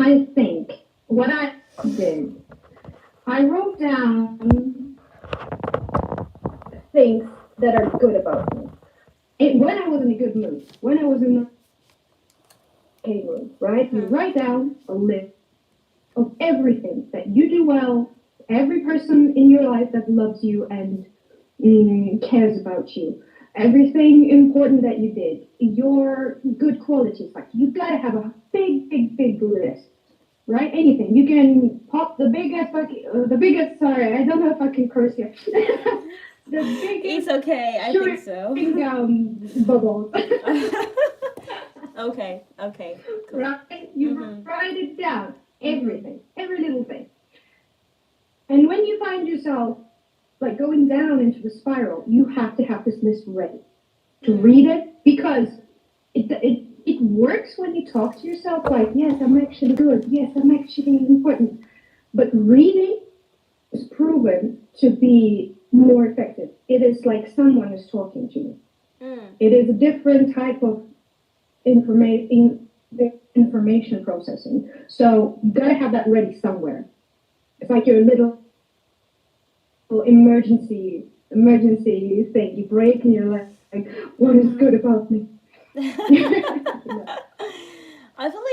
I think what I did, I wrote down things that are good about me. When I was in a good mood, when I was in a okay mood, right? You Mm-hmm. write down a list of everything that you do well, every person in your life that loves you and cares about you, everything important that you did, your good qualities. Like you gotta have a big, big, big list, right? Anything you can pop the biggest. Sorry, I don't know if I can curse here. The It's biggest okay. I think so. chewing gum bubbles. Okay. Okay. Cool. Right? You Mm-hmm. write it down, Mm-hmm. everything, every little thing. And when you find yourself like going down into the spiral, you have to have this list ready to Mm. read it because it works when you talk to yourself like, yes, I'm actually good. Yes, I'm actually important. But reading is proven to be more effective. It is like someone is talking to you. Mm. It is a different type of information processing. So you gotta have that ready somewhere. It's like your little emergency thing. You break and you're like, what is Mm-hmm. good about me? Yeah. I feel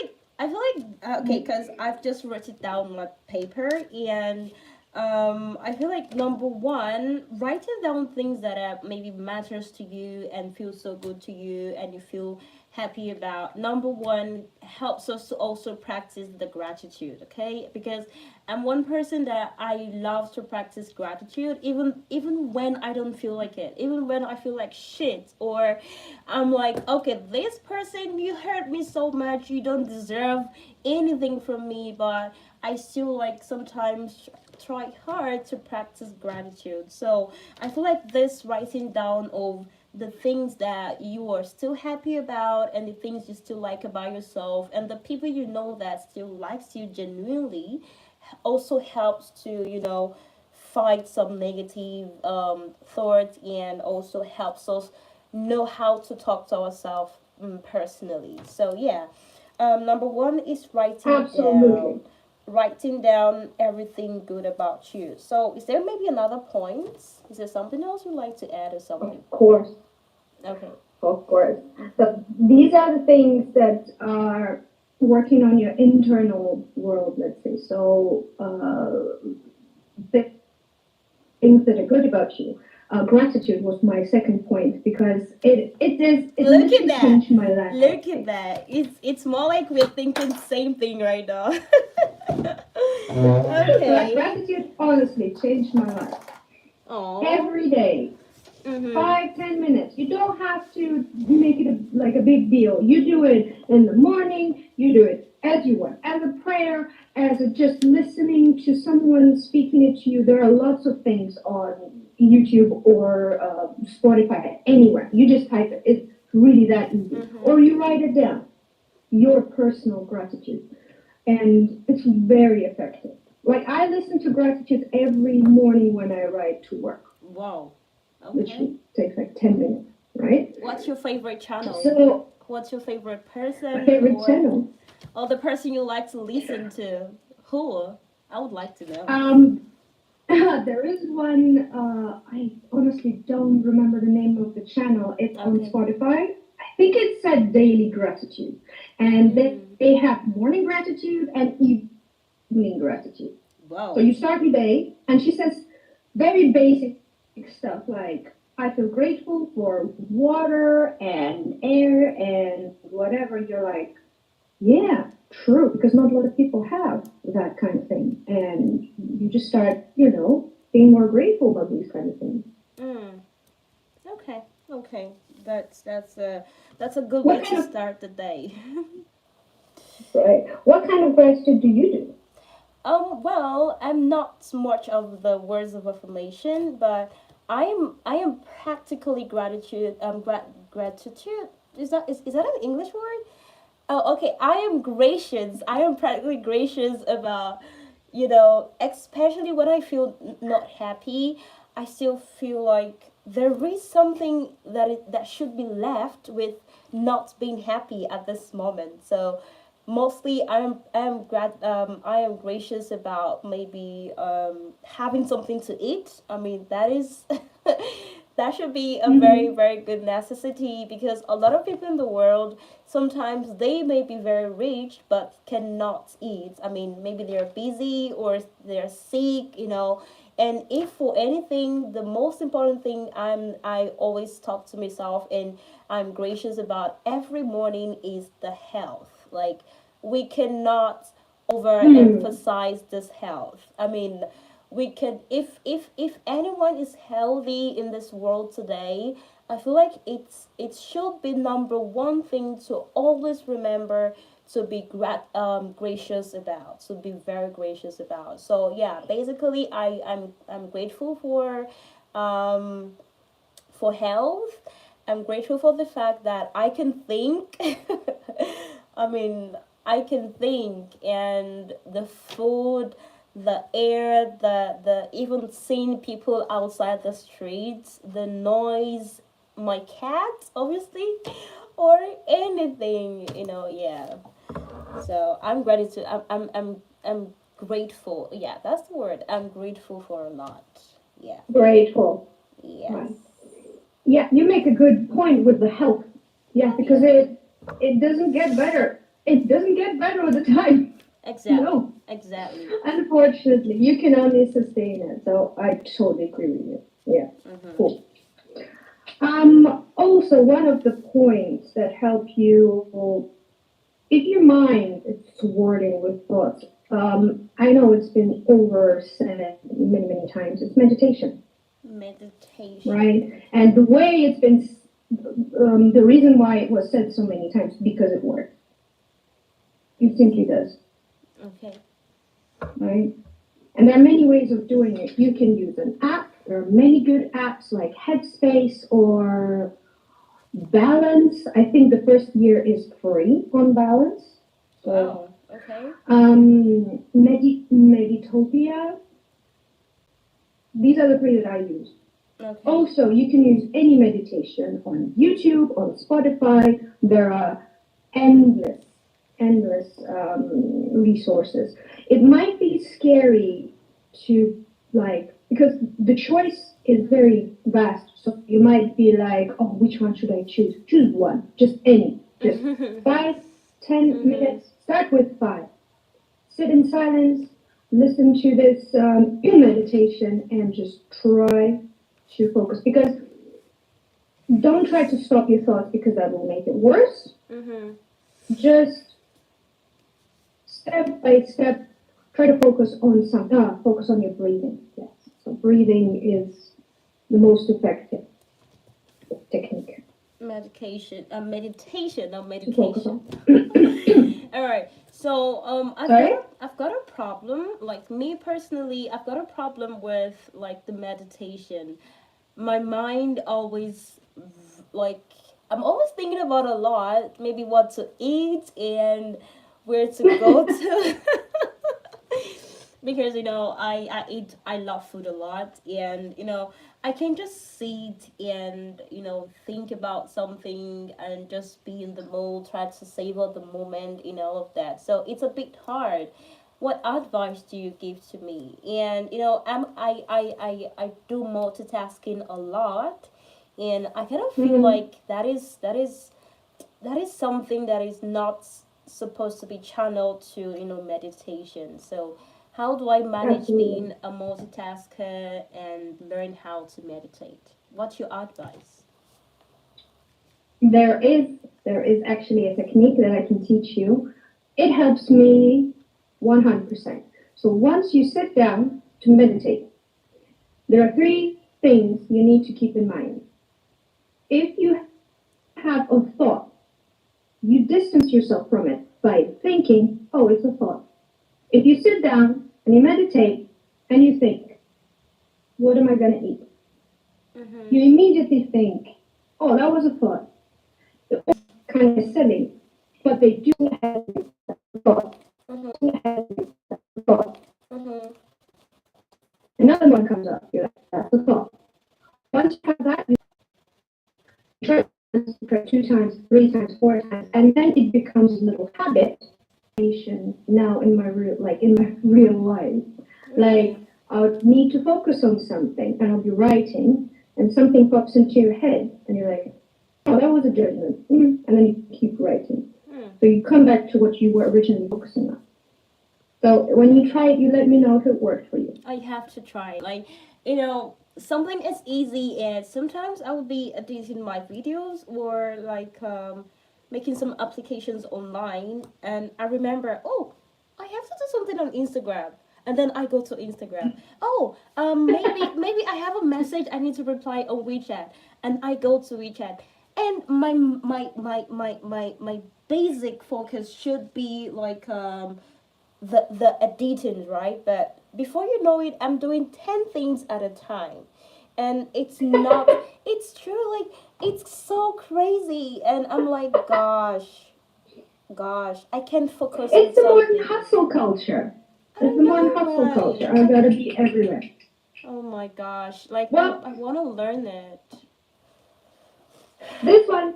like okay, because I've just written it down on my paper, and I feel like number one, writing down things that maybe matters to you and feel so good to you and you feel happy about. Number one helps us to also practice the gratitude, okay? Because I'm one person that I love to practice gratitude, even when I don't feel like it, even when I feel like shit, or I'm like, okay, this person, you hurt me so much, you don't deserve anything from me, but I still like sometimes try hard to practice gratitude. So I feel like this writing down of the things that you are still happy about and the things you still like about yourself and the people you know that still likes you genuinely also helps to fight some negative thoughts, and also helps us know how to talk to ourselves personally. So yeah, number one is Absolutely. writing down everything good about you. So is there maybe another point? Is there something else you'd like to add or something? Of course. Okay. Of course. Mm-hmm. But these are the things that are working on your internal world, let's say. So, things that are good about you. Gratitude was my second point because it Look at literally that. changed my life. Look at that. It's more like we're thinking the same thing right now. Right? Okay. Gratitude honestly changed my life. Oh. Every day, Mhm. 5-10 minutes. You don't have to make it like a big deal. You do it in the morning. You do it as you want, as a prayer, as a just listening to someone speaking it to you. There are lots of things on YouTube or Spotify, anywhere. You just type it. It's really that easy. Mhm. Or you write it down. Your personal gratitude, and it's very effective. Like I listen to gratitude every morning when I ride to work, Wow. which Okay. takes like 10 minutes, right? What's your favorite channel? So What's your favorite my person, favorite channel. or the person you like to listen to? Who? I would like to know. Um, there is one. I honestly don't remember the name of the channel. It's on Okay. Spotify. I think it said Daily Gratitude, and Mm. they have morning gratitude and evening gratitude. So Wow. you start your day, and she says very basic stuff like, I feel grateful for water and air and whatever. You're like, yeah, true, because not a lot of people have that kind of thing. And you just start, being more grateful about these kind of things. Mm. Okay. Okay. That's a good way What to kind of, start the day. right? What kind of gratitude do you do? Well, I'm not much of the words of affirmation, but I am practically gratitude. Is that an English word? Oh, okay. I am gracious. I am practically gracious about, especially when I feel not happy. I still feel like there is something that should be left with not being happy at this moment. So mostly I am gracious about maybe having something to eat. I mean, that is that should be a very Mm-hmm. very good necessity, because a lot of people in the world, sometimes they may be very rich but cannot eat. I mean, maybe they're busy or they're sick, and if for anything, the most important thing I always talk to myself and I'm gracious about every morning is the health. Like, we cannot Hmm. overemphasize this health. I mean, we can, if anyone is healthy in this world today, I feel like it should be number one thing to always remember, to be gracious about, to be very gracious about. So yeah, basically I'm grateful um for health. I'm grateful for the fact that I can think. I mean, I can think, and the food, the air, the even seeing people outside the streets, the noise, my cat, obviously, or anything, yeah. So I'm gratitude. I'm grateful. Yeah, that's the word. I'm grateful for a lot. Yeah. Grateful. Yes. Right. Yeah, you make a good point with the health. Yeah, Oh because yeah. it doesn't get better. It doesn't get better all the time. Exactly. No, Exactly. unfortunately, you can only sustain it. So I totally agree with you. Yeah, Mhm. cool. Also, one of the points that help you, if your mind is swirling with thoughts, I know it's been over said many, many times, it's meditation, Meditation. right? And the way it's been, the reason why it was said so many times, because it works. It simply does, Okay. right? And there are many ways of doing it. You can use an app. There are many good apps like Headspace or Balance. I think the first year is free on Balance. So, Wow. Okay. Meditopia. These are the three that I use. Okay. Also, you can use any meditation on YouTube, on Spotify. There are endless, endless resources. It might be scary to like, because the choice is very vast. So you might be like, oh, which one should I choose? Choose one, just any, just Mhm. 5, 10 minutes. Mhm. Start with 5. Sit in silence, listen to this meditation, and just try to focus. Because don't try to stop your thoughts because that will make it worse. Mhm. Just step by step, try to focus on your breathing. Yes, so breathing is the most effective technique Medication. Meditation. No, to focus medication. on. All right. So Sorry. I've got a problem. Like, me personally, I've got a problem with like the meditation. My mind always, like, I'm always thinking about a lot, maybe what to eat and where to go to. Because I love food a lot, and I can just sit and think about something and just be in the mood, try to savor the moment in all of that. So it's a bit hard. What advice do you give to me? And I do multitasking a lot, and I kind of feel Mm-hmm. like that is something that is not supposed to be channeled to meditation. So how do I manage Absolutely. being a multitasker and learn how to meditate? What's your advice? There is there is actually a technique that I can teach you. It helps me 100%. So once you sit down to meditate, there are 3 things you need to keep in mind. If you have a thought, you distance yourself from it by thinking, oh, it's a thought. If you sit down and you meditate and you think, what am I going to eat? Mm-hmm. You immediately think, oh, that was a thought. They're all kind of silly, but they do have a thought. Mm-hmm. Thought. Mm-hmm. Another one comes up. You're like, that's a thought. Once you have that, you try once, you try 2 times, 3 times, 4 times, and then it becomes a little habit. meditation now in my real life. Like I would need to focus on something, and I'll be writing, and something pops into your head, and you're like, "Oh, that was a judgment," and then you keep writing. So you come back to what you were originally focusing on. So when you try it, you let me know if it worked for you. I have to try. Like, something as easy as sometimes I will be editing my videos or like making some applications online, and I remember, oh, I have to do something on Instagram. And then I go to Instagram. Oh, maybe I have a message I need to reply on WeChat, and I go to WeChat. And my basic focus should be like the editing, right? But before you know it, I'm doing 10 things at a time, and it's not it's true, like it's so crazy, and I'm like, gosh, I can't focus on It's the modern something. hustle culture. I It's the don't modern know, hustle culture. right? I gotta be everywhere. Oh my gosh, like Well, I want to learn it. this one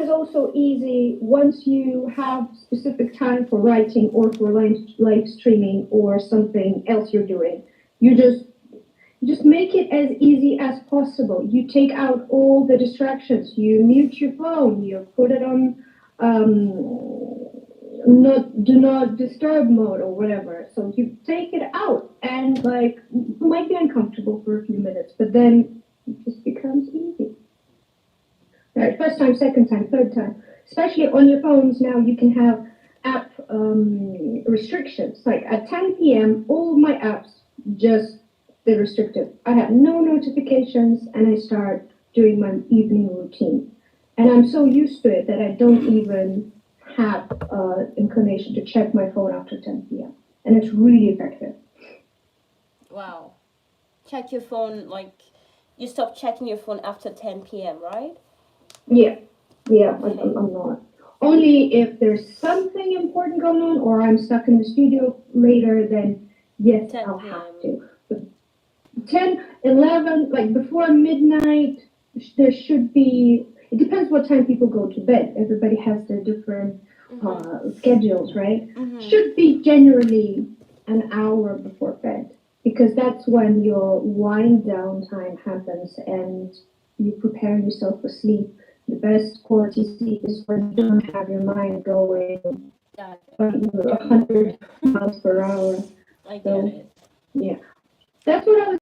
is also easy once you have specific time for writing or for live streaming or something else you're doing. You just make it as easy as possible. You take out all the distractions. You mute your phone. You put it on not do not disturb mode or whatever. So you take it out, and like it might be uncomfortable for a few minutes, but then it just becomes easy. Right, first time, second time, third time. Especially on your phones now, you can have app restrictions. Like at 10 p.m., all my apps just they're restricted. I have no notifications, and I start doing my evening routine. And I'm so used to it that I don't even have inclination to check my phone after 10 p.m. And it's really effective. Wow. Check your phone, like you stop checking your phone after 10 p.m., right? Yeah, Okay. I'm not. Only if there's something important going on or I'm stuck in the studio later, then yes, 10 I'll p.m. have to. But 10, 11, like before midnight, there should be, it depends what time people go to bed. Everybody has their different schedules, right? Should be generally an hour before bed because that's when your wind down time happens and you prepare yourself for sleep. The best quality sleep is when you don't have your mind going Got it. 100 miles per hour. I get So, it. yeah. That's what I was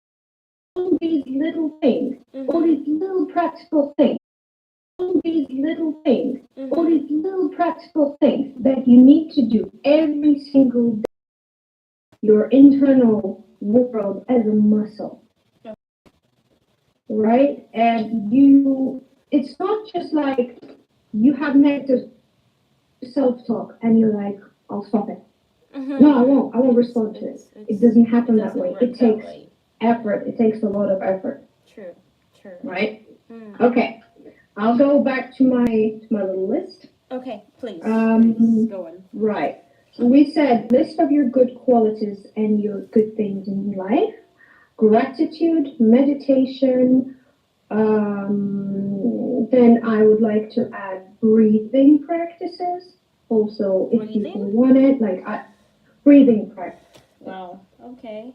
all these little things, all these little practical things, all these little things, all these little practical things that you need to do every single day. Your internal world as a muscle, right? And it's not just like you have negative self-talk and you're like, I'll stop it. No, I won't respond to it. It doesn't happen that way. It takes effort. It takes a lot of effort. True. Right? Okay. I'll go back to my little list. Okay, please go on. Right. So we said list of your good qualities and your good things in life. Gratitude, meditation. Then I would like to add breathing practices. Also, if people want it, breathing practice. Wow. Okay.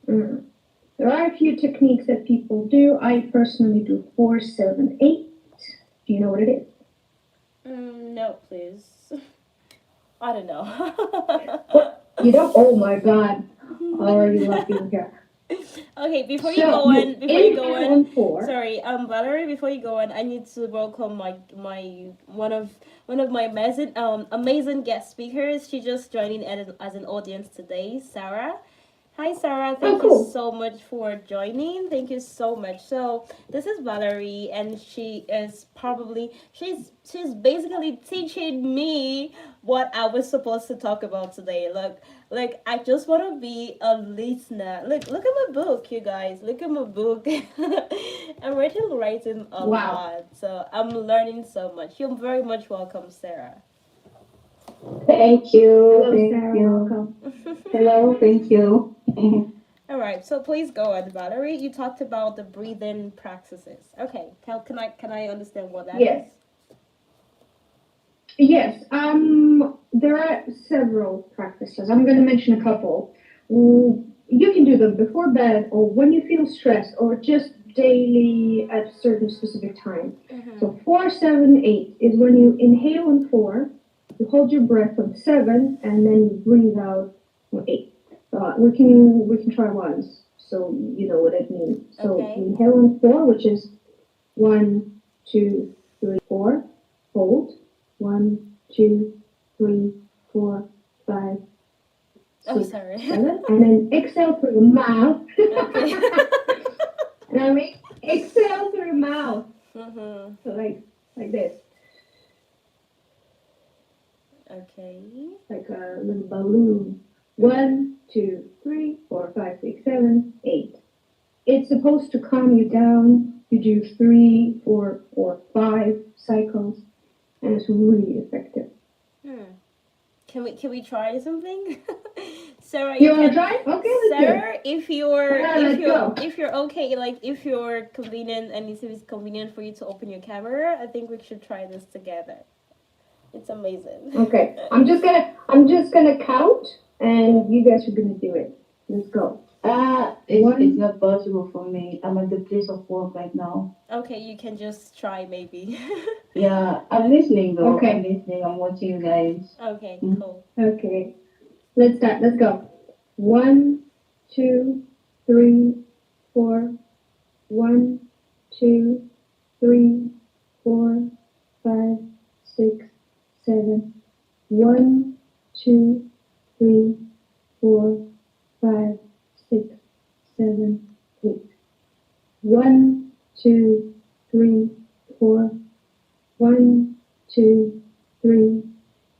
There are a few techniques that people do. I personally do 4-7-8. Do you know what it is? No, please. I don't know. You don't? Oh my God. Already laughing here. Okay, before you go on, four. sorry, Valerie, before you go on, I need to welcome my one of my amazing guest speakers. She just joined in as an audience today, Sarah. Hi, Sarah. Thank you so much for joining. Thank you so much. So this is Valerie, and she is she's basically teaching me what I was supposed to talk about today. Look, I just want to be a listener. Look at my book, you guys. Look at my book. I'm already writing a lot, so I'm learning so much. You're very much welcome, Sarah. Thank you. Hello, Sarah. Welcome. Hello, thank you. All right, so please go on, Valerie. You talked about the breathing practices. Okay, can I understand what that is? Yes. there are several practices. I'm going to mention a couple. You can do them before bed or when you feel stressed or just daily at a certain specific time. Mm-hmm. So 4, 7, 8 is when you inhale on 4, you hold your breath on 7, and then you breathe out on 8. We can try once, so you know what it means. So Okay. you inhale on 4, which is 1, 2, 3, 4. Hold. 1, 2, 3, 4, 5, Oh, 6, sorry. 7, and then exhale through your mouth. Okay. And I mean, exhale through your mouth, Mm-hmm. so like this, Okay. like a little balloon. 1, 2, 3, 4, 5, 6, 7, 8. It's supposed to calm you down. You do 3, 4, or 5 cycles, and it's really effective. Hmm. Can we try something? Sarah, You you wanna can. try? Okay, let's do it. Sarah, if you're Yeah, if let's you're go. if you're okay, like if you're convenient and if it's convenient for you to open your camera, I think we should try this together. It's amazing. Okay, I'm just gonna count, and you guys are gonna do it. Let's go. It's not possible for me. I'm at the place of work right now. Okay, you can just try maybe. Yeah, I'm listening though. I'm Okay, listening. I'm watching you guys. Okay, Mm. cool. okay. Let's start. Let's go. 1, 2, 3, 4. 1, 2, 3, 4, 5, 6, 7. 1, 2, 3, 4, 5, 6, 7, 8. 1, 2, 3, 4. 1, 2, 3,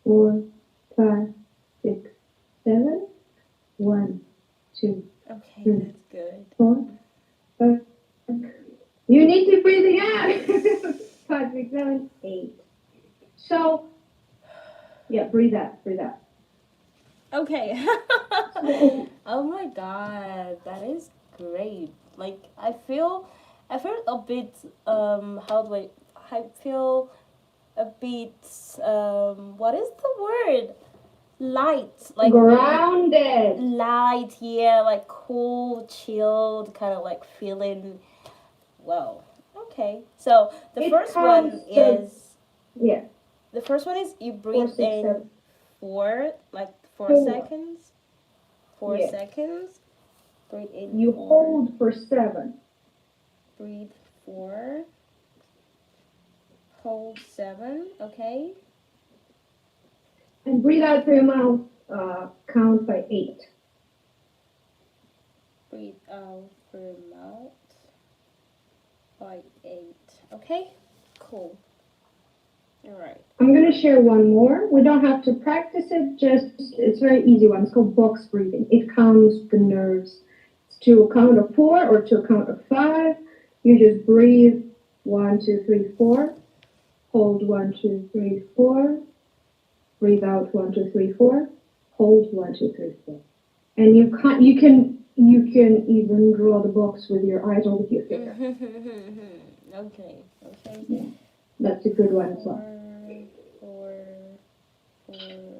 4, 5, 6, 7. 1, 2, Okay, 3, that's good. 4, 5. You need to breathe it out. 5, 6, 7, 8. So yeah, breathe out, breathe out. Okay. So Oh my god, that is great. Like I feel a bit how do I feel a bit what is the word? Light, like grounded. light, yeah, like cool, chilled, kind of like feeling wow. Okay. So the It first counts one to, is yeah, the first one is you four, breathe six, in seven, four like four 4. seconds. Four Yeah, seconds. Breathe in you four. hold for 7. Breathe four. Hold seven. Okay. And breathe out through your mouth. Count by 8. Breathe out through mouth. By 8. Okay. Cool. All right. I'm gonna share one more. We don't have to practice it. Just it's very easy one. It's called box breathing. It calms the nerves. It's to a count of 4 or to a count of 5. You just breathe 1, 2, 3, 4. Hold 1, 2, 3, 4. Breathe out 1, 2, 3, 4. Hold 1, 2, 3, 4. And you can even draw the box with your eyes or with your finger. Okay. Okay. Yeah, that's a good one as well. Four.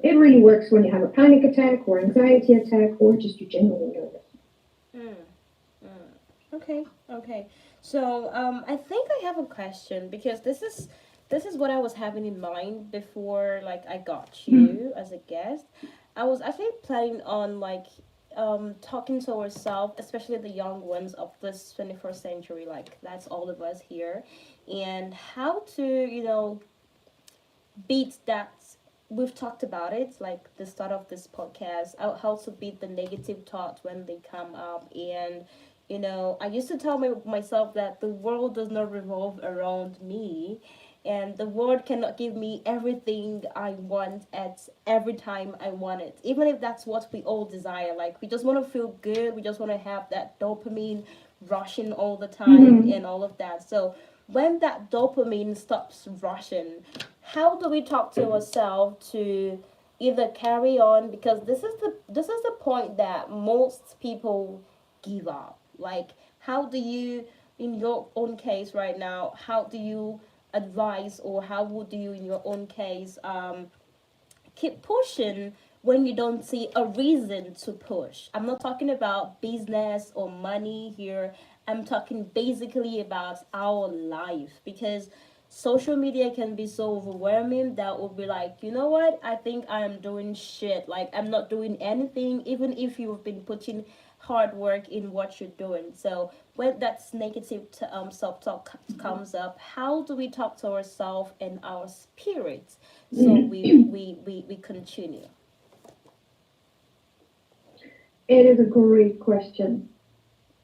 It really works when you have a panic attack or anxiety attack or just you genuinely nervous. Mm, okay. Okay. So I think I have a question because this is what I was having in mind before like I got you as a guest. I was actually planning on like talking to ourselves, especially the young ones of this 21st century, like that's all of us here, and how to beat that. We've talked about it like the start of this podcast, how to beat the negative thoughts when they come up. And I used to tell myself that the world does not revolve around me, and the world cannot give me everything I want at every time I want it, even if that's what we all desire. Like we just want to feel good, we just want to have that dopamine rushing all the time Mm-hmm. and all of that. So when that dopamine stops rushing, how do we talk to ourselves to either carry on, because this is the point that most people give up. Like how do you, in your own case right now, how do you advise, or how would you in your own case keep pushing when you don't see a reason to push. I'm not talking about business or money here. I'm talking basically about our life, because social media can be so overwhelming that will be like, you know what, I think I'm doing shit, like I'm not doing anything, even if you've been putting hard work in what you're doing. So when that negative self-talk comes up, how do we talk to ourselves and our spirits so we continue? It is a great question.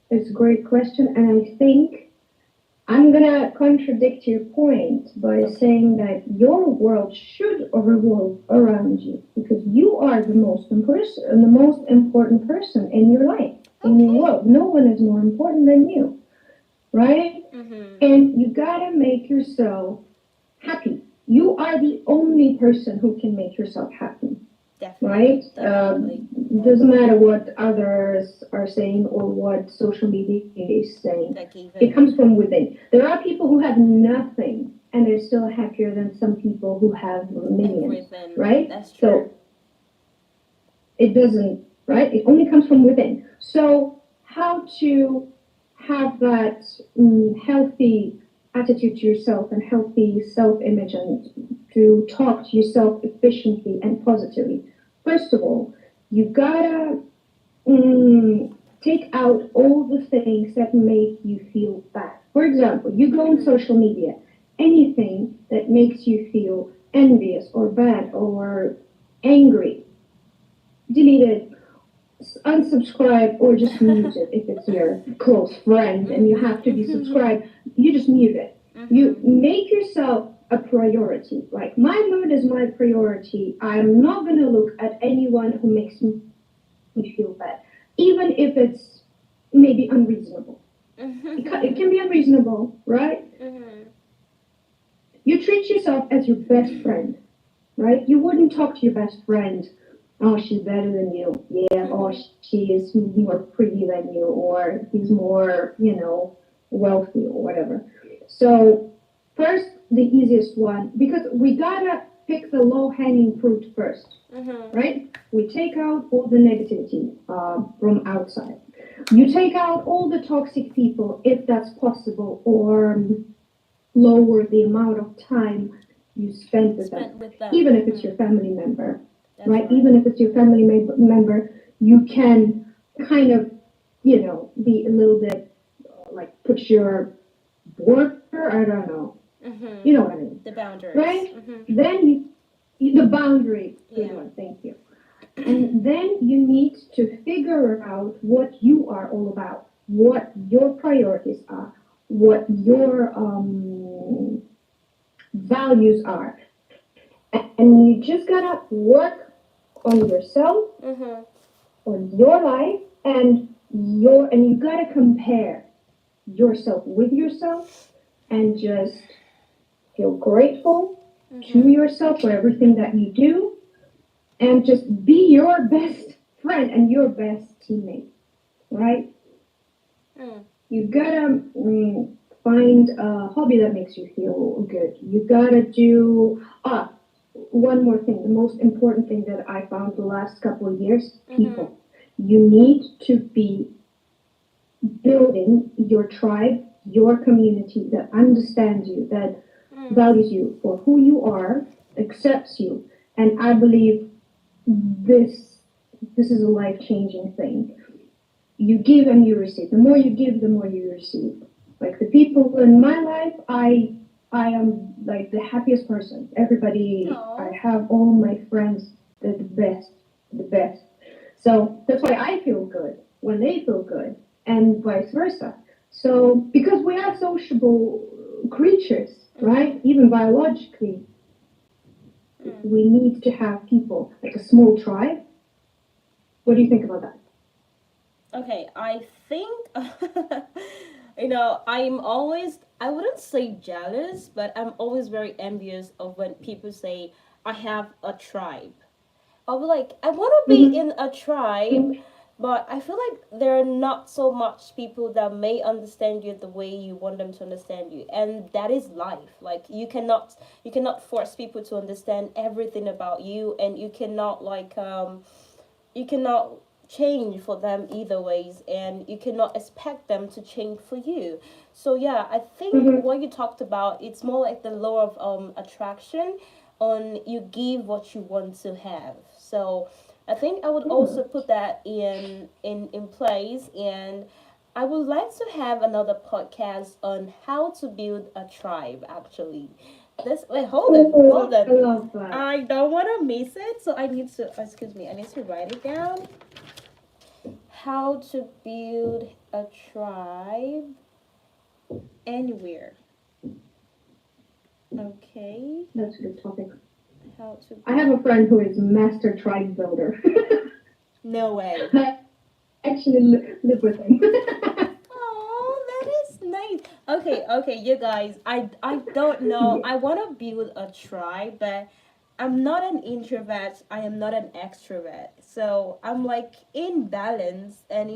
It's a great question, and I think I'm gonna contradict your point by Okay. saying that your world should revolve around you because you are the most important person in your life, in your Okay. world. No one is more important than you, right? Mm-hmm. And you gotta make yourself happy. You are the only person who can make yourself happy, Definitely. right? Definitely. Doesn't matter what others are saying or what social media is saying. Like It even comes from within. There are people who have nothing and they're still happier than some people who have millions, everything. right? That's true. So it doesn't, right? It only comes from within. So how to have that healthy attitude to yourself and healthy self-image and to talk to yourself efficiently and positively. First of all, you gotta take out all the things that make you feel bad. For example, you go on Mm-hmm. social media, anything that makes you feel envious or bad or angry, delete it, unsubscribe, or just mute it if it's your close friend and you have to be Mm-hmm. subscribed. You just mute it. You Mm-hmm. make yourself a priority. Like my mood is my priority. I'm not gonna look at anyone who makes me feel bad, even if it's maybe unreasonable. It can be unreasonable, right? Mm-hmm. You treat yourself as your best friend, right? You wouldn't talk to your best friend, oh, she's better than you. Yeah, oh, she is more pretty than you, or he's more, wealthy or whatever. So, first, the easiest one, because we gotta pick the low hanging fruit first, Mm-hmm. right? We take out all the negativity from outside. You take out all the toxic people if that's possible, or lower the amount of time you spend with them, Spent with them. even if it's Mm-hmm. your family member, That's right? right. Even if it's your family member, you can kind of, be a little bit like put your border, I don't know, Mm-hmm. you know what I mean, The boundaries. right? Mm-hmm. Then the boundary, good Yeah. one, thank you. And then you need to figure out what you are all about, what your priorities are, what your values are. And you just gotta work on yourself, Mm-hmm. on your life, and you gotta compare yourself with yourself and just feel grateful to Mm-hmm. yourself for everything that you do and just be your best friend and your best teammate, right? Mm. You gotta find a hobby that makes you feel good. You gotta do one more thing. The most important thing that I found the last couple of years: Mm-hmm. people. You need to be building your tribe, your community that understands you, that Mm. values you for who you are, accepts you, and I believe this this is a life changing thing. You give and you receive. The more you give, the more you receive. Like the people in my life, I am like the happiest person. Everybody, I No. have all my friends. They're the best. So that's why I feel good when they feel good, and vice versa. So because we are sociable creatures, Mm-hmm. right? Even biologically, Mm. we need to have people like a small tribe. What do you think about that? Okay, I think I'm always, I wouldn't say jealous, but I'm always very envious of when people say I have a tribe. I'll be like, I want to be Mm-hmm. in a tribe but I feel like there are not so much people that may understand you the way you want them to understand you, and that is life. Like you cannot force people to understand everything about you, and you cannot change for them either ways, and you cannot expect them to change for you. So yeah, I think Mm-hmm. what you talked about, it's more like the law of attraction, on you give what you want to have. So I think I would also Hmm. put that in place, and I would like to have another podcast on how to build a tribe, actually. This wait, hold Oh, on. I love that. I don't want to miss it, so excuse me, I need to write it down. How to build a tribe anywhere. Okay. That's a good topic. How to I have build. a friend who is master tribe builder. No way. I actually live with him. Oh, that is nice. Okay, okay, you guys. I don't know. Yeah. I want to build a tribe, but I'm not an introvert. I am not an extrovert. So I'm like in balance, and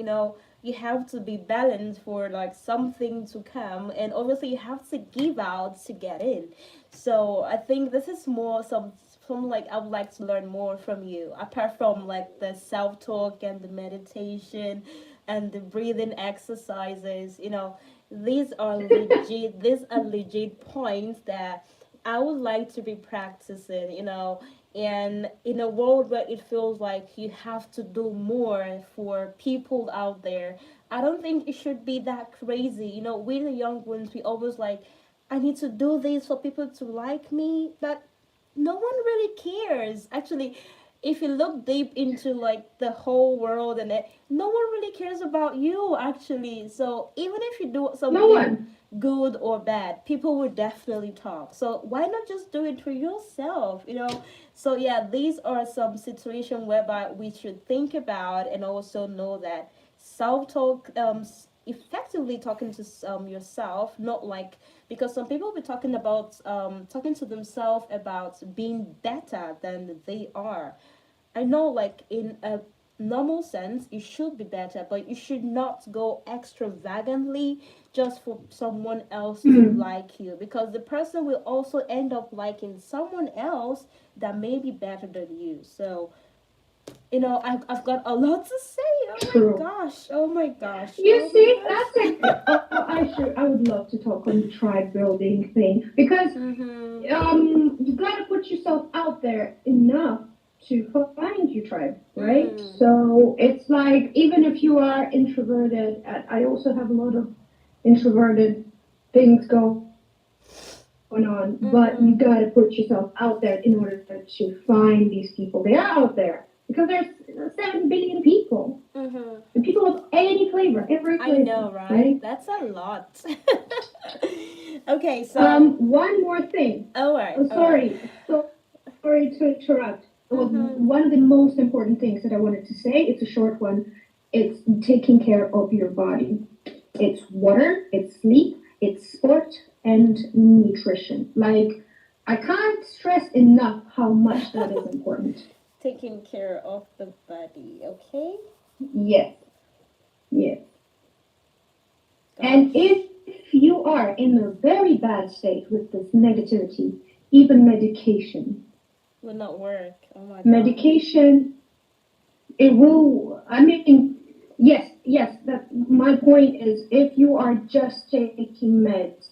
you have to be balanced for like something to come, and obviously you have to give out to get in. So I think this is more some like I would like to learn more from you, apart from like the self talk and the meditation and the breathing exercises. These are legit points that I would like to be practicing, and in a world where it feels like you have to do more for people out there, I don't think it should be that crazy. We the young ones, we always like, I need to do this for people to like me, but no one really cares. Actually, if you look deep into like the whole world no one really cares about you, actually. So even if you do No something one. good or bad, people will definitely talk. So why not just do it for yourself? So yeah, these are some situations whereby we should think about, and also know that self-talk, effectively talking to yourself, not like, because some people will be talking about talking to themselves about being better than they are. I know, like, in a normal sense, you should be better, but you should not go extravagantly just for someone else to Hmm. like you, because the person will also end up liking someone else that may be better than you. So, I've got a lot to say. Oh my True. gosh. Oh my gosh. You Oh my see, that's gosh. it. I would love to talk on the tribe building thing because Mm-hmm. you gotta put yourself out there enough to find your tribe, right? Mm. So it's like even if you are introverted, I also have a lot of introverted things going on, but you Mm-hmm. gotta put yourself out there in order to find these people. They are out there because there's 7 billion people, Mm-hmm. and people of any flavor, every I flavor, know, right? right? That's a lot. Okay, so One more thing. all right, Oh, all right. sorry to interrupt. One Mm-hmm. of the most important things that I wanted to say, it's a short one. It's taking care of your body. It's water, it's sleep, it's sport, and nutrition. Like, I can't stress enough how much that is important. Taking care of the body, okay? Yes, yes. And Gosh, if you are in a very bad state with this negativity, even will not work. Oh my gosh. medication, it will, I mean, yes, that my point is if you are just taking meds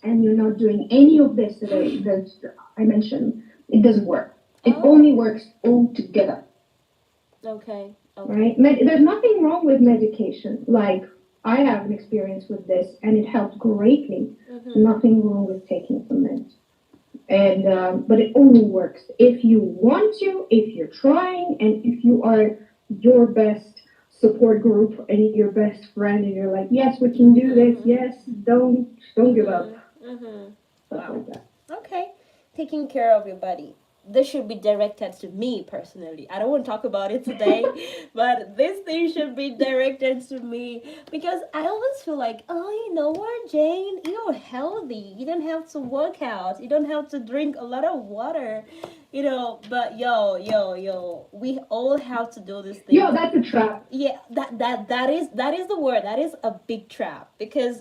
and you're not doing any of this that I mentioned, it doesn't work. It only Oh, works all together, okay, right? okay. There's nothing wrong with medication. Like, I have an experience with this and it helped greatly. Mm-hmm. Nothing wrong with taking some meds. And but it only works if you want to, if you're trying, and if you are your best support group and your best friend, and you're like, yes, we can do this. Mm-hmm. Yes, don't give up. Mm-hmm. Mm-hmm. Stuff Wow. like that. Okay. Taking care of your body. this should be directed to me personally. I don't want to talk about it today, but this thing should be directed to me because I always feel like, oh, you know what, Jane, you're healthy. You don't have to work out. You don't have to drink a lot of water, But yo, we all have to do these Yo, things. that's a trap. Yeah, that is the word. That is a big trap because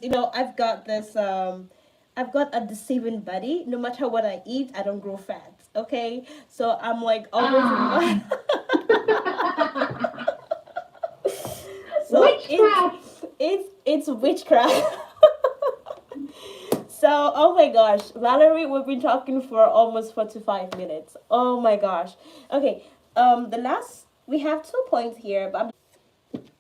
I've got a deceiving body. No matter what I eat, I don't grow fat. Okay, so I'm like always Ah. so Witchcraft. it's witchcraft. So, oh my gosh, Valerie, we've been talking for almost 45 minutes. Oh my gosh. Okay, the last we have 2 points here, but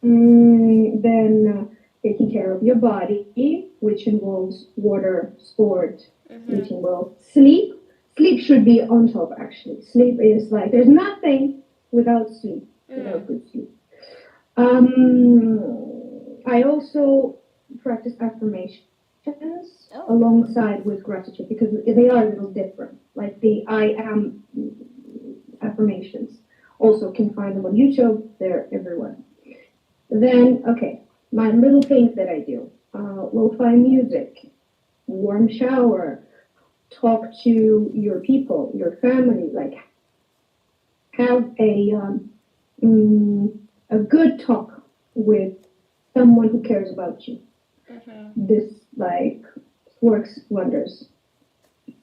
Then taking care of your body, which involves water, sport, eating well, sleep. Sleep should be on top, actually. Sleep is like, there's nothing without sleep, without good sleep. I also practice affirmations alongside with gratitude because they are a little different. Like the I am affirmations. Also can find them on YouTube. They're everywhere. Then, okay, my little things that I do. Lo-fi music, warm shower, talk to your people, your family, like have a good talk with someone who cares about you. This like works wonders.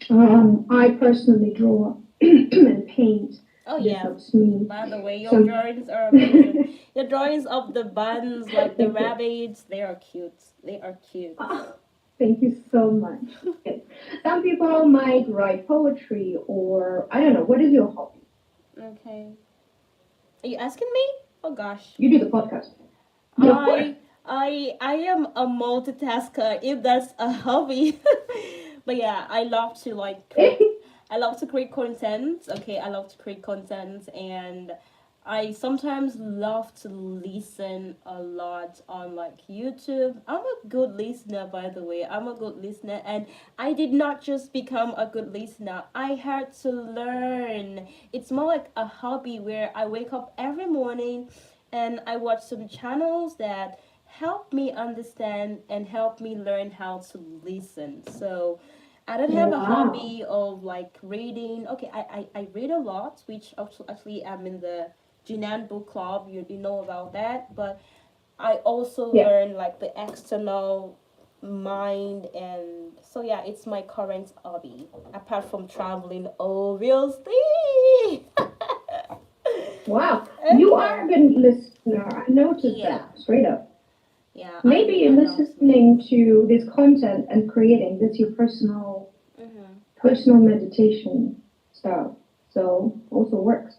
I personally draw and paint. oh This yeah. helps me. By the way, your Some- drawings are amazing. Your drawings of the buns, like the Thank you. rabbits, they are cute. They are cute. Thank you so much. Some people might write poetry or I don't know. What is your hobby? Okay. Are you asking me? Oh gosh. You do the podcast. Yeah, of course. I am a multitasker if that's a hobby. But yeah, I love to I love to create content. Okay, I love to create content and I sometimes love to listen a lot on like YouTube. I'm a good listener, by the way. I'm a good listener, and I did not just become a good listener. I had to learn. It's more like a hobby where I wake up every morning and I watch some channels that help me understand and help me learn how to listen. So I don't have a Wow. hobby of like reading. Okay, I read a lot, which actually I'm in the Jinan book club. You know about that, but I also Yeah. learn like the external mind, and so yeah, it's my current hobby apart from traveling, obviously. Wow. You are a good listener. I noticed Yeah. that straight up. Yeah, Maybe I'm listening to this content and creating this your personal meditation style. So also works.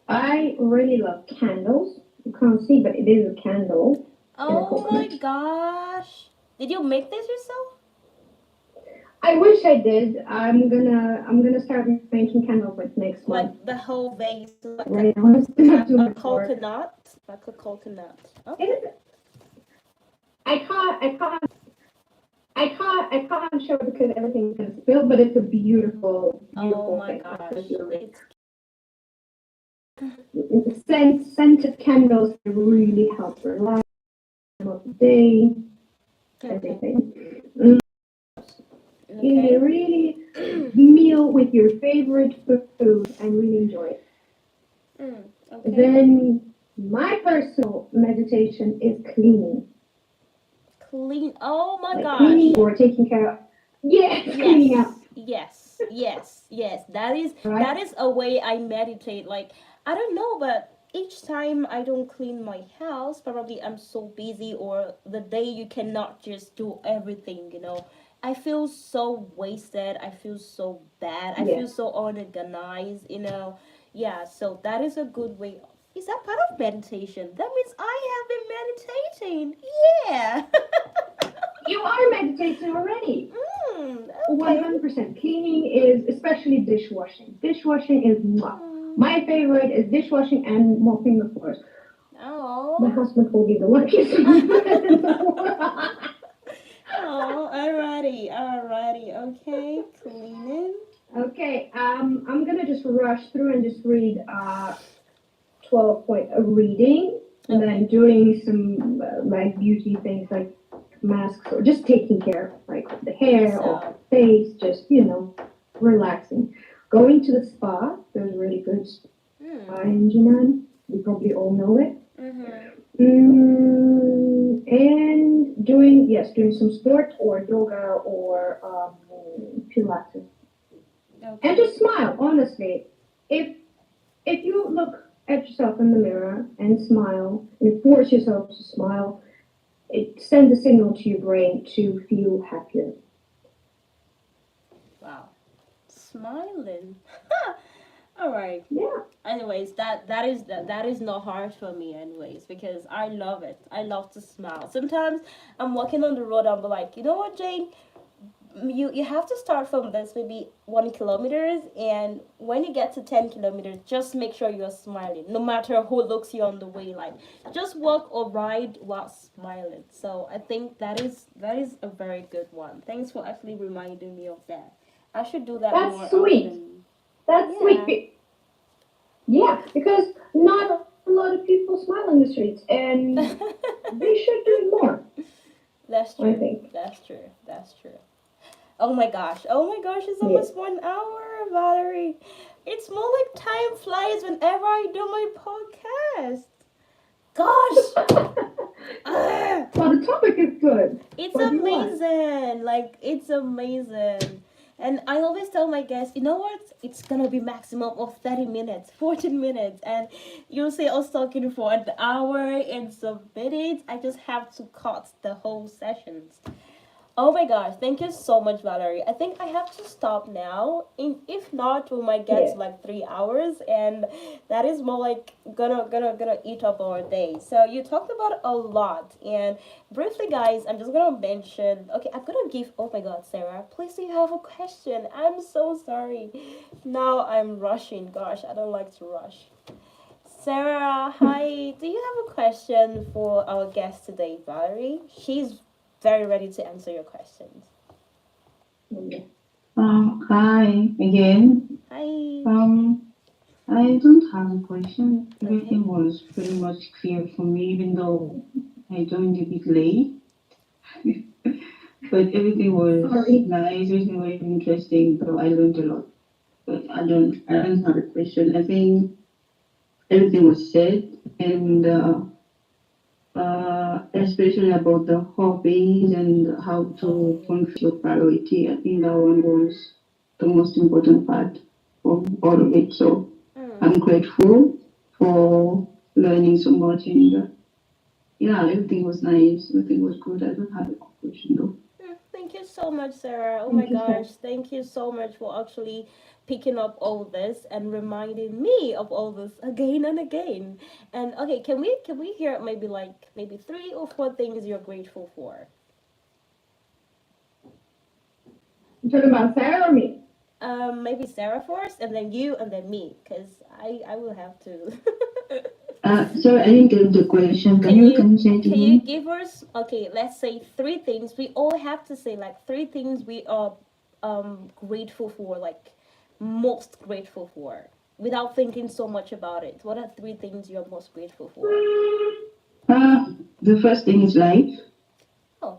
I really love candles. You can't see, but it is a candle. Oh my gosh! Did you make this yourself? I wish I did. I'm gonna start making candles like next month. Like the whole vase, like Right now, I'm still not doing a it for. coconut, like a coconut. Okay. It is. I can't show it because everything's gonna spill. But it's a beautiful, Oh beautiful my thing. gosh! It's Scented candles really help relax of the day. okay. Everything. Okay. Really meal with your favorite food and really enjoy it. Okay. Then my personal meditation is cleaning. Clean. Oh my Like gosh! cleaning or taking care of. Yes, cleaning up. Yes. That is Right? a way I meditate. Like I don't know, but each time I don't clean my house, probably I'm so busy, or the day you cannot just do everything. I feel so wasted. I feel so bad. I feel Yes. so unorganized. Yeah. So that is a good way. Is that part of meditation? That means I have been meditating. Yeah. You are meditating already. Okay. 100%. Cleaning is, especially dishwashing. Dishwashing is mwah. My favorite is dishwashing and mopping the floors. My Oh. husband will be the luckiest man in the world. Oh, alrighty. Okay, cleaning. Okay, I'm gonna just rush through and just read 12 point reading, and then Okay. doing some like beauty things like masks or just taking care like of the hair or So, face, just relaxing. Going to the spa, there's a really good spa mm, in Jinan. You probably all know it. mm-hmm. And doing some sport or yoga or Pilates. And Okay. just smile, honestly. If if you look at yourself in the mirror and smile and force yourself to smile, it sends a signal to your brain to feel happier. Wow. Smiling. All right. Yeah, Anyways, that is not hard for me anyways because I love it. I love to smile. Sometimes I'm walking on the road, I'm like, you know what, Jane? You have to start from this maybe 1 kilometers, and when you get to 10 kilometers, just make sure you're smiling, no matter who looks you on the way. Like, just walk or ride while smiling. So I think that is a very good one. Thanks for actually reminding me of that. I should do that more that's sweet. often. That's sweet. Yeah, Yeah, because not a lot of people smile in the streets, and they should do it more, that's I true. think. That's true. That's true. Oh my gosh. Oh my gosh, it's Yeah. almost 1 hour, Valerie. It's more like time flies whenever I do my podcast. Gosh. Ah, Well, the topic is good. it's What do you want? amazing. Like, it's amazing. And I always tell my guests, you know what? It's gonna be maximum of 30 minutes, 14 minutes. And you'll see us talking for an hour and some minutes. I just have to cut the whole sessions. Oh my gosh, thank you so much, Valerie. I think I have to stop now. If not, we might get Yeah. to like 3 hours, and that is more like gonna eat up our day. So you talked about a lot, and briefly, guys, I'm just gonna mention. Okay, I'm gonna give. Oh my God, Sarah, please do you have a question? I'm so sorry. Now I'm rushing. Gosh, I don't like to rush. Sarah, hi. Do you have a question for our guest today, Valerie? She's very ready to answer your questions. Yeah. Hi again. Hi. I don't have a question. Okay. Everything was pretty much clear for me, even though I joined a bit late. But everything was Sorry. nice, everything was interesting, so I learned a lot. But I don't have a question. I think everything was said, and especially about the hobbies and how Oh to yeah. control your priority. I think that one was the most important part of all of it. So Mm. I'm grateful for learning so much, and yeah, everything was nice, everything was good. I don't have a question though. Thank you so much, Sarah. Oh my Thank you, sir. gosh. Thank you so much for actually picking up all this and reminding me of all this again and again. And okay, can we hear maybe 3 or 4 things you're grateful for? You talking about Sarah or me? Maybe Sarah first, and then you, and then me, because I will have to. Sorry, I didn't get the question. Can Can you you can you say it can you again? give us, okay, let's say 3 things. We all have to say like 3 things we are grateful for, like most grateful for, without thinking so much about it. What are 3 things you're most grateful for? The first thing is life. Oh,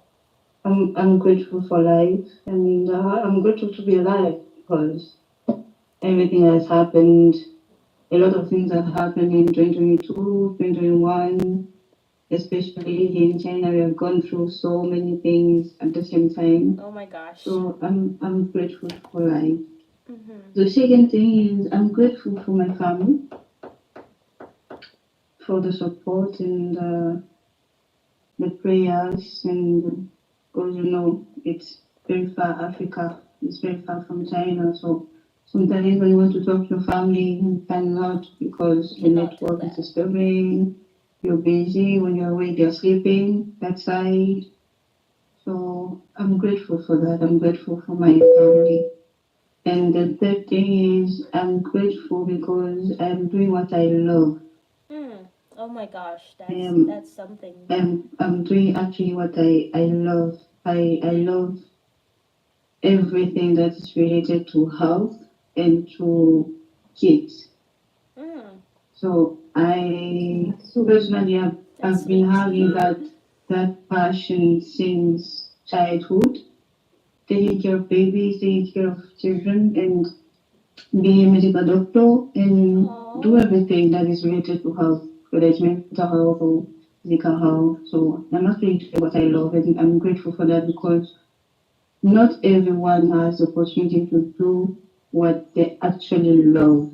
I'm grateful for life, and I'm grateful to be alive because everything has happened. A lot of things have happened in 2022, 2021, especially here in China. We have gone through so many things at the same time. oh my gosh. So I'm grateful for life. Mm-hmm. The second thing is I'm grateful for my family, for the support and the prayers, and because it's very far Africa, it's very far from China. So sometimes when you want to talk to your family, you cannot because the Cannot do network is that. disturbing. You're busy. When you're awake, they're sleeping that side. So I'm grateful for that. I'm grateful for my family. And the third thing is I'm grateful because I'm doing what I love. Mm. Oh my gosh, I that's am that's something. I'm doing actually what I love. I love everything that is related to health. and to kids. Mm, So I So personally have that's I've been sweet. having that passion since childhood, taking care of babies, taking care of children, and be a medical doctor and do Oh. everything that is related to health, whether it's mental health or physical health. So I'm actually doing what I love, and I'm grateful for that because not everyone has the opportunity to do what they actually love.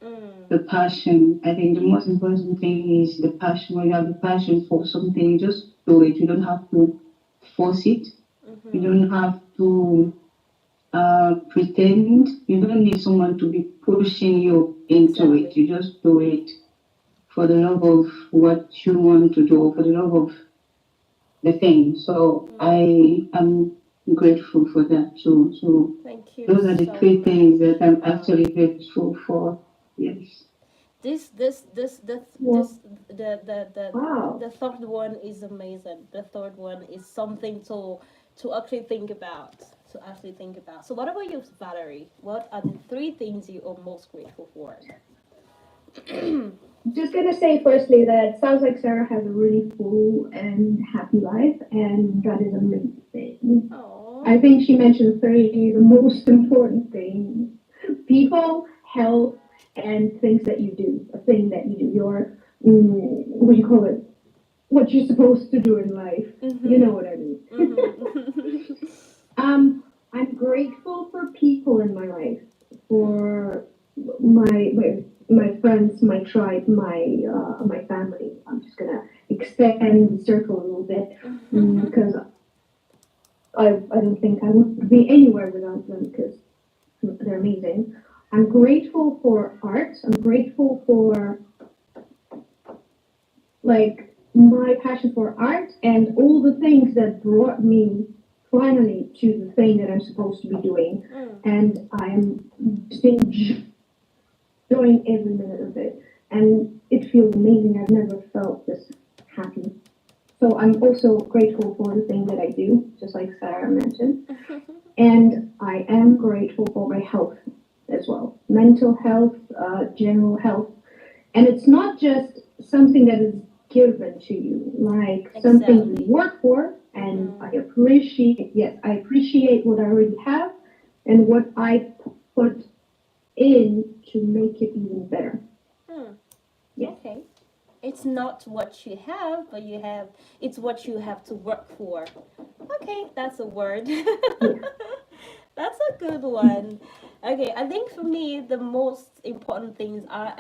Mm, The passion. I think the most important thing is the passion. When you have the passion for something, you just do it. You don't have to force it. You mm-hmm. don't have to pretend. You don't need someone to be pushing you into it. Exactly. You just do it for the love of what you want to do, for the love of the thing. So Mm, I am grateful for that too. So thank you those are the so three things that much. I'm Wow. actually grateful for. Yes. This well, wow. the third one is amazing. The third one is something to actually think about. To actually think about. So what about you, Valerie? What are the three things you are most grateful for? Just gonna say firstly that it sounds like Sarah has a really full and happy life, and that is amazing. Oh. I think she mentioned three the most important things: people, health, and things that you do. A thing that you do. Your what do you call it? What you're supposed to do in life. You know Mhm. what I mean. Mhm. I'm grateful for people in my life, for my friends, my tribe, my family. I'm just gonna extend the circle a little bit Mhm. because I don't think I would be anywhere without them because they're amazing. I'm grateful for art. I'm grateful for like my passion for art and all the things that brought me finally to the thing that I'm supposed to be doing. Mm. And I'm just enjoying every minute of it. And it feels amazing. I've never felt this happy. So I'm also grateful for the thing that I do, just like Sarah mentioned. And I am grateful for my health as well, mental health, general health. And it's not just something that is given to you, like something you Exactly. work for. And I Mhm. appreciate, yes, I appreciate what I already have and what I put in to make it even better. Hmm. Yes, Okay. It's not what you have, but you have. It's what you have to work for. Okay, that's a word. yeah. That's a good one. Okay, I think for me the most important things I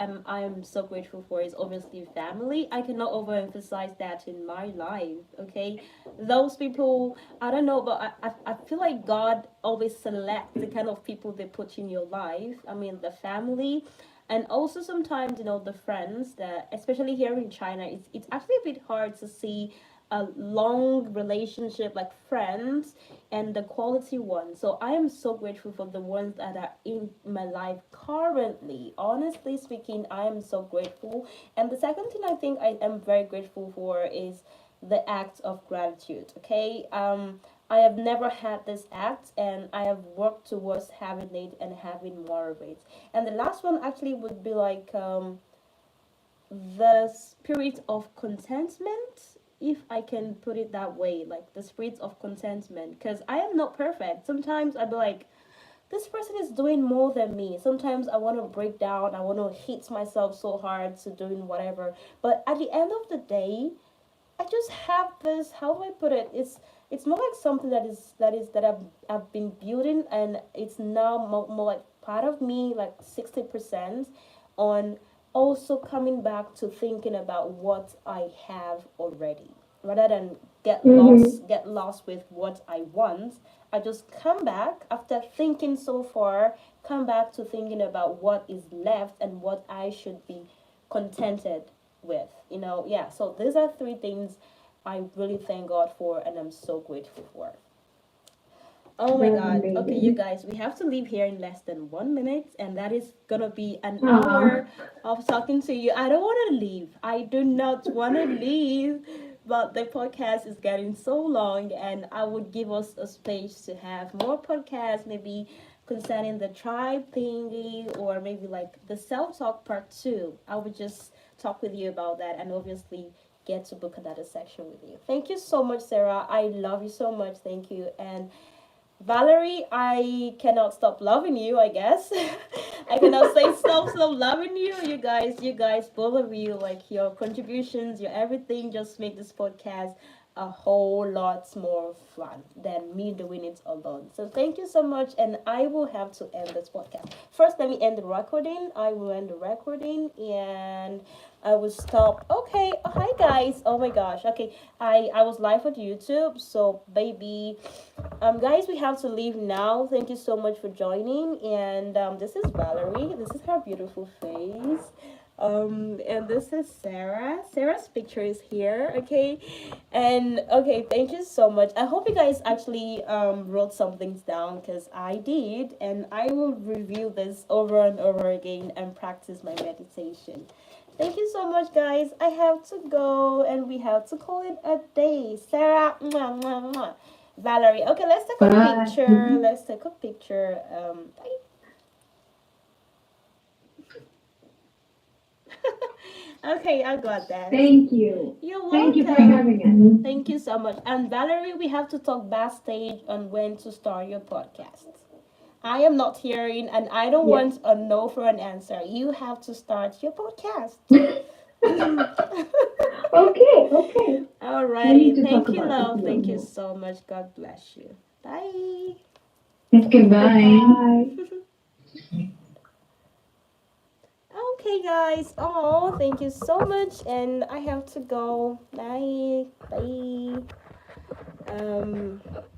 am so grateful for is obviously family. I cannot overemphasize that in my life. Okay, those people I don't know, but I feel like God always selects the kind of people they put in your life. I mean the family, and also sometimes the friends that especially here in China it's actually a bit hard to see a long relationship like friends and the quality ones. So I am so grateful for the ones that are in my life currently. Honestly speaking, I am so grateful. And the second thing I think I am very grateful for is the act of gratitude. Okay. I have never had this act and I have worked towards having it and having more of it. And the last one actually would be like the spirit of contentment, if I can put it that way, like the spirit of contentment, because I am not perfect. Sometimes I'd be like, this person is doing more than me. Sometimes I want to break down, I want to hit myself so hard to doing whatever, but at the end of the day I just have this, how do I put it, it's more like something that I've been building, and it's now more like part of me, like 60% on also coming back to thinking about what I have already rather than Mm-hmm. get lost with what I want. I just come back after thinking so far, come back to thinking about what is left and what I should be contented with. Yeah. So these are three things I really thank God for and I'm so grateful for. Oh my That's God. Okay, you amazing. guys, we have to leave here in less than 1 minute, and that is gonna be an Ah, hour of talking to you. I don't want to leave. I do not want to leave, but the podcast is getting so long, and I would give us a space to have more podcasts, maybe concerning the tribe thingy, or maybe like the self talk part two, I would just talk with you about that, and obviously get to book another section with you. Thank you so much, Sarah. I love you so much. Thank you. And Valerie, I cannot stop loving you, I guess. I cannot say stop loving you. You guys, both of you, like your contributions, your everything just make this podcast a whole lot more fun than me doing it alone. So thank you so much, and I will have to end this podcast. First, let me end the recording. I will end the recording, and I will stop. Okay, hi guys. Oh my gosh. Okay, I was live on YouTube, so baby, guys, we have to leave now. Thank you so much for joining. And this is Valerie. This is her beautiful face. And this is Sarah. Sarah's picture is here. Okay, and okay, thank you so much. I hope you guys actually wrote some things down because I did, and I will review this over and over again and practice my meditation. Thank you so much, guys. I have to go, and we have to call it a day. Sarah, mwah, mwah, mwah. Valerie. Okay, let's take a Bye. picture. Let's take a picture. Okay, I got that. Thank you. You're Thank you for welcome. having us. Thank you so much. And Valerie, we have to talk backstage on when to start your podcast. I am not hearing, and I don't Yes. want a no for an answer. You have to start your podcast. Okay, okay. We Alrighty. need to Thank talk you, about love. this Thank you more. so much. God bless you. Bye. Goodbye. Bye. Okay, guys. Oh, thank you so much. And I have to go. Bye. Bye.